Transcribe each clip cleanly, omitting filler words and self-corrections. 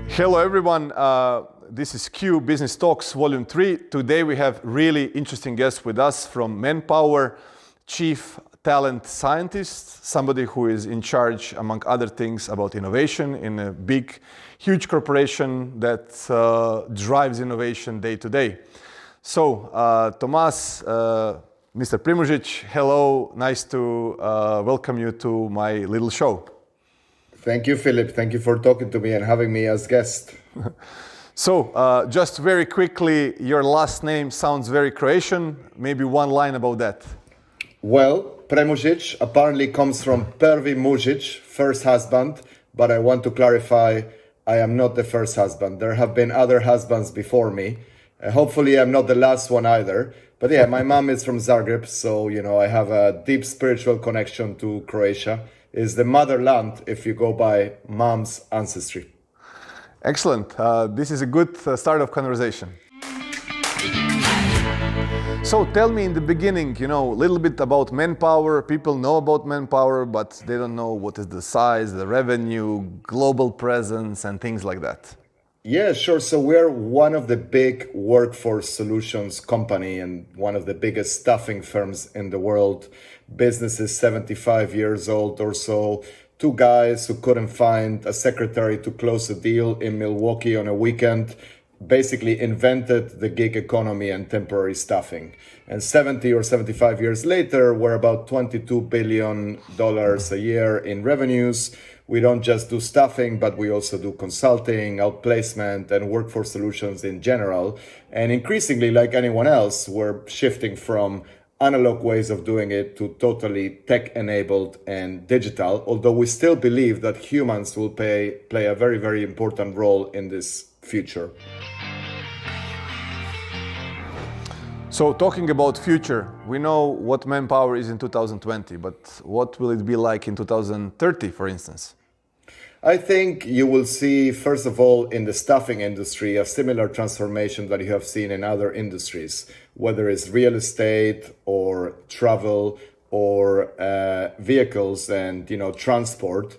Hello everyone, this is Q Business Talks Volume 3. Today we have really interesting guests with us from Manpower, Chief Talent Scientist, somebody who is in charge, among other things, about innovation in a big, huge corporation that drives innovation day to day. So, Tomas, Mr. Premuzic, hello, nice to welcome you to my little show. Thank you, Filip. Thank you for talking to me and having me as guest. So, just very quickly, your last name sounds very Croatian. Maybe one line about that. Well, Premuzic apparently comes from Prvi Mužić, first husband, but I want to clarify, I am not the first husband. There have been other husbands before me. Hopefully, I'm not the last one either. But yeah, my mom is from Zagreb, so, I have a deep spiritual connection to Croatia. It's the motherland if you go by mom's ancestry. Excellent. This is a good start of conversation. So tell me in the beginning, a little bit about Manpower. People know about Manpower, but they don't know what is the size, the revenue, global presence, and things like that. Yeah, sure. So we're one of the big workforce solutions company and one of the biggest staffing firms in the world. Business is 75 years old or so. Two guys who couldn't find a secretary to close a deal in Milwaukee on a weekend basically invented the gig economy and temporary staffing. And 70 or 75 years later, we're about $22 billion a year in revenues. We don't just do staffing, but we also do consulting, outplacement, and workforce solutions in general. And increasingly, like anyone else, we're shifting from analog ways of doing it to totally tech-enabled and digital, although we still believe that humans will play a very, very important role in this future. So talking about future, we know what Manpower is in 2020, but what will it be like in 2030, for instance? I think you will see, first of all, in the staffing industry, a similar transformation that you have seen in other industries, whether it's real estate or travel or vehicles and transport.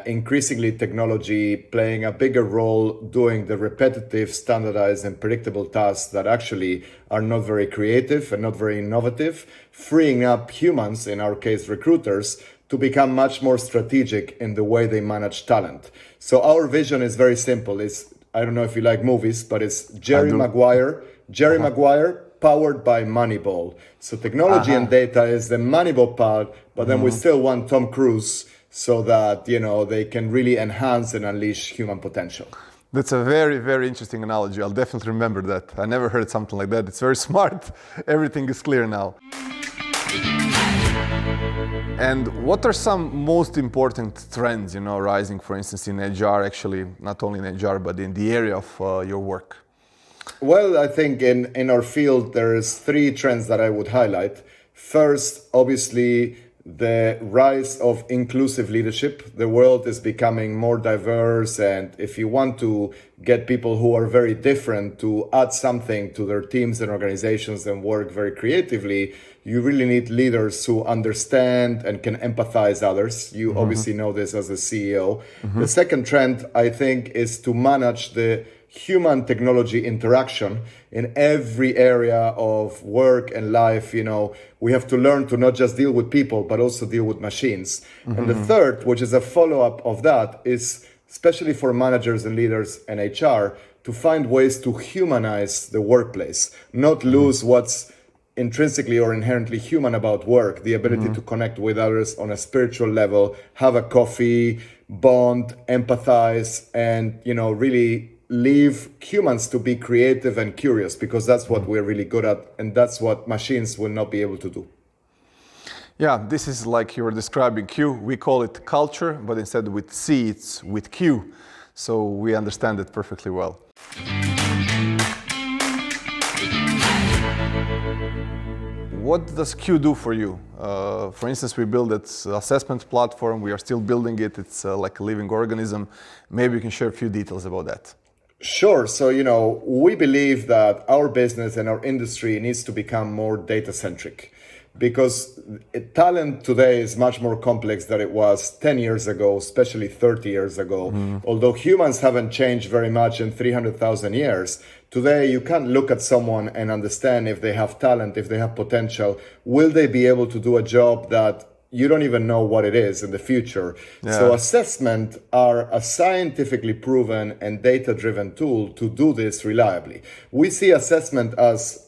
Increasingly, technology playing a bigger role doing the repetitive, standardized, and predictable tasks that actually are not very creative and not very innovative, freeing up humans, in our case recruiters, to become much more strategic in the way they manage talent. So our vision is very simple. I don't know if you like movies, but it's Jerry Maguire powered by Moneyball. So technology and data is the Moneyball part, but then we still want Tom Cruise so that, they can really enhance and unleash human potential. That's a very, very interesting analogy. I'll definitely remember that. I never heard something like that. It's very smart. Everything is clear now. And what are some most important trends, rising, for instance, in HR, actually, not only in HR, but in the area of your work? Well, I think in our field, there's three trends that I would highlight. First, obviously, the rise of inclusive leadership. The world is becoming more diverse, and if you want to get people who are very different to add something to their teams and organizations and work very creatively, you really need leaders who understand and can empathize others. You obviously know this as a CEO. The second trend, I think, is to manage the human technology interaction in every area of work and life. We have to learn to not just deal with people, but also deal with machines. And the third, which is a follow-up of that, is especially for managers and leaders and HR, to find ways to humanize the workplace, not lose what's intrinsically or inherently human about work, the ability to connect with others on a spiritual level, have a coffee, bond, empathize, and, really leave humans to be creative and curious, because that's what we're really good at, and that's what machines will not be able to do. Yeah, this is like you were describing Q. We call it culture, but instead with C, it's with Q. So we understand it perfectly well. What does Q do for you? For instance, we built its assessment platform. We are still building it. It's like a living organism. Maybe you can share a few details about that. Sure. So, we believe that our business and our industry needs to become more data-centric. because talent today is much more complex than it was 10 years ago, especially 30 years ago. Although humans haven't changed very much in 300,000 years, today you can't look at someone and understand if they have talent, if they have potential. Will they be able to do a job that you don't even know what it is in the future? Yeah. So assessment are a scientifically proven and data-driven tool to do this reliably. We see assessment as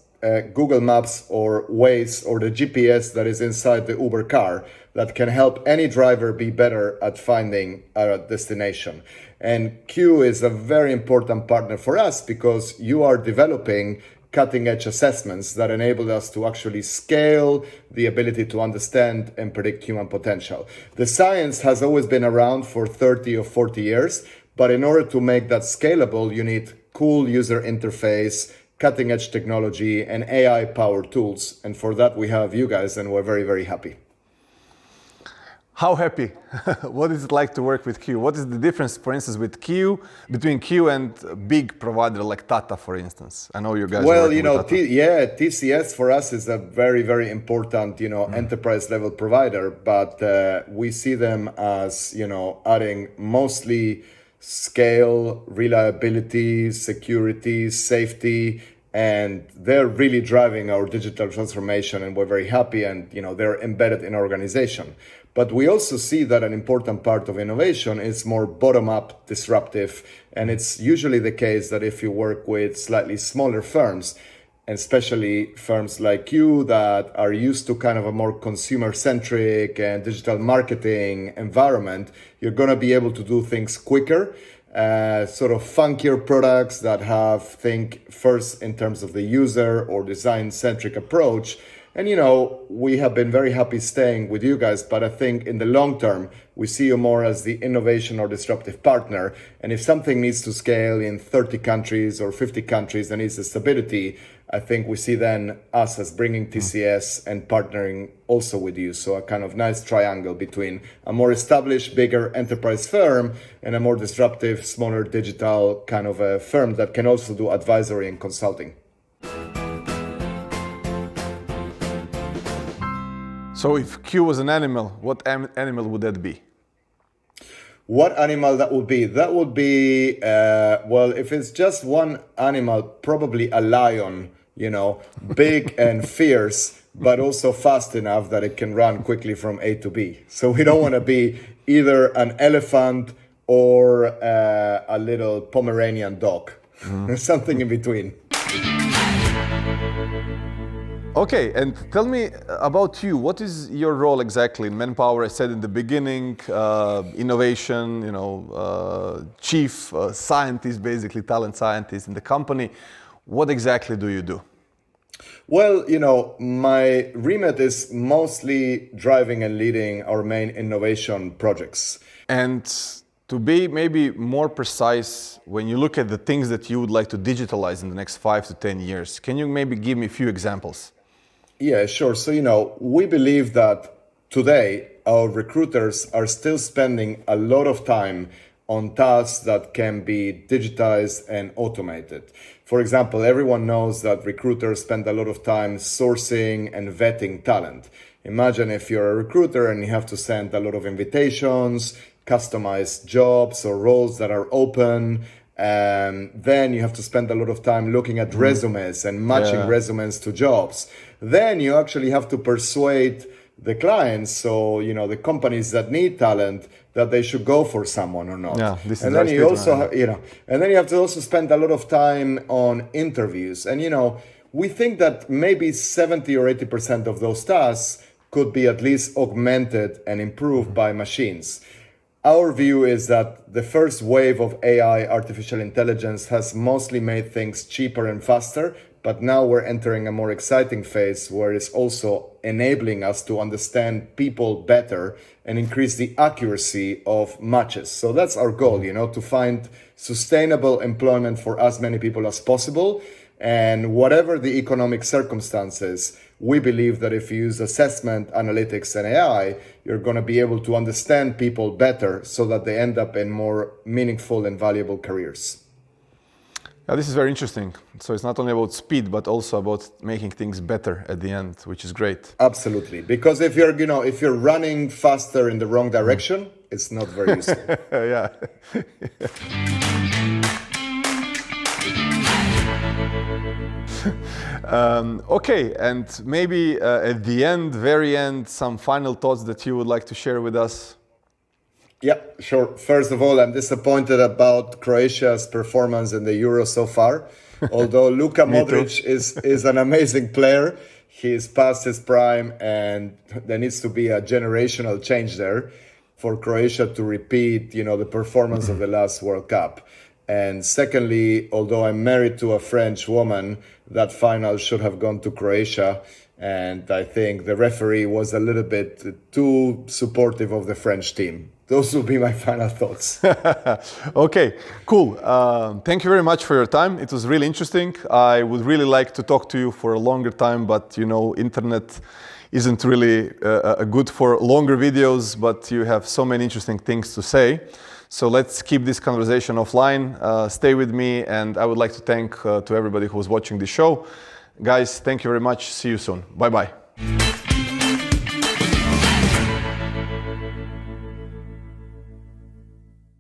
Google Maps or Waze or the GPS that is inside the Uber car that can help any driver be better at finding a destination. And Q is a very important partner for us because you are developing cutting-edge assessments that enable us to actually scale the ability to understand and predict human potential. The science has always been around for 30 or 40 years, but in order to make that scalable, you need cool user interface, cutting-edge technology, and AI-powered tools. And for that, we have you guys, and we're very, very happy. How happy? What is it like to work with Q? What is the difference, for instance, with Q between Q and a big provider like Tata, for instance? I know you guys. Well, with Tata. TCS for us is a very, very important, enterprise level provider, but we see them as, adding mostly scale, reliability, security, safety, and they're really driving our digital transformation, and we're very happy, and they're embedded in our organization. But we also see that an important part of innovation is more bottom-up, disruptive, and it's usually the case that if you work with slightly smaller firms, and especially firms like you that are used to kind of a more consumer-centric and digital marketing environment, you're going to be able to do things quicker, sort of funkier products that think first in terms of the user or design-centric approach. And, we have been very happy staying with you guys, but I think in the long term, we see you more as the innovation or disruptive partner. And if something needs to scale in 30 countries or 50 countries and needs the stability, I think we see then us as bringing TCS and partnering also with you. So a kind of nice triangle between a more established, bigger enterprise firm and a more disruptive, smaller digital kind of a firm that can also do advisory and consulting. So if Q was an animal, what animal would that be? What animal that would be? That would be, if it's just one animal, probably a lion, big and fierce, but also fast enough that it can run quickly from A to B. So we don't want to be either an elephant or a little Pomeranian dog, something in between. Okay, and tell me about you. What is your role exactly in Manpower? I said in the beginning, innovation, chief scientist, basically talent scientist in the company. What exactly do you do? Well, my remit is mostly driving and leading our main innovation projects. And to be maybe more precise, when you look at the things that you would like to digitalize in the next 5 to 10 years, can you maybe give me a few examples? Yeah, sure. So, we believe that today our recruiters are still spending a lot of time on tasks that can be digitized and automated. For example, everyone knows that recruiters spend a lot of time sourcing and vetting talent. Imagine if you're a recruiter and you have to send a lot of invitations, customize jobs or roles that are open. Then you have to spend a lot of time looking at resumes and matching resumes to jobs. Then you actually have to persuade the clients, so the companies that need talent, that they should go for someone or not. Yeah, this is and then you also, and then you have to also spend a lot of time on interviews. And we think that maybe 70 or 80% of those tasks could be at least augmented and improved by machines. Our view is that the first wave of AI, artificial intelligence, has mostly made things cheaper and faster, but now we're entering a more exciting phase where it's also enabling us to understand people better and increase the accuracy of matches. So that's our goal, to find sustainable employment for as many people as possible. And whatever the economic circumstances, we believe that if you use assessment, analytics, and AI, you're going to be able to understand people better so that they end up in more meaningful and valuable careers. Yeah, this is very interesting. So it's not only about speed, but also about making things better at the end, which is great. Absolutely, because if you're running faster in the wrong direction, it's not very useful. Yeah. Okay, and maybe at the end, very end, some final thoughts that you would like to share with us. Yeah, sure. First of all, I'm disappointed about Croatia's performance in the Euro so far. Although Luka Modric is an amazing player, he's past his prime, and there needs to be a generational change there for Croatia to repeat, the performance of the last World Cup. And secondly, although I'm married to a French woman, that final should have gone to Croatia. And I think the referee was a little bit too supportive of the French team. Those will be my final thoughts. Okay, cool. Thank you very much for your time. It was really interesting. I would really like to talk to you for a longer time, but internet isn't really good for longer videos, but you have so many interesting things to say. So let's keep this conversation offline. Stay with me, and I would like to thank to everybody who was watching the show. Guys, thank you very much. See you soon. Bye-bye.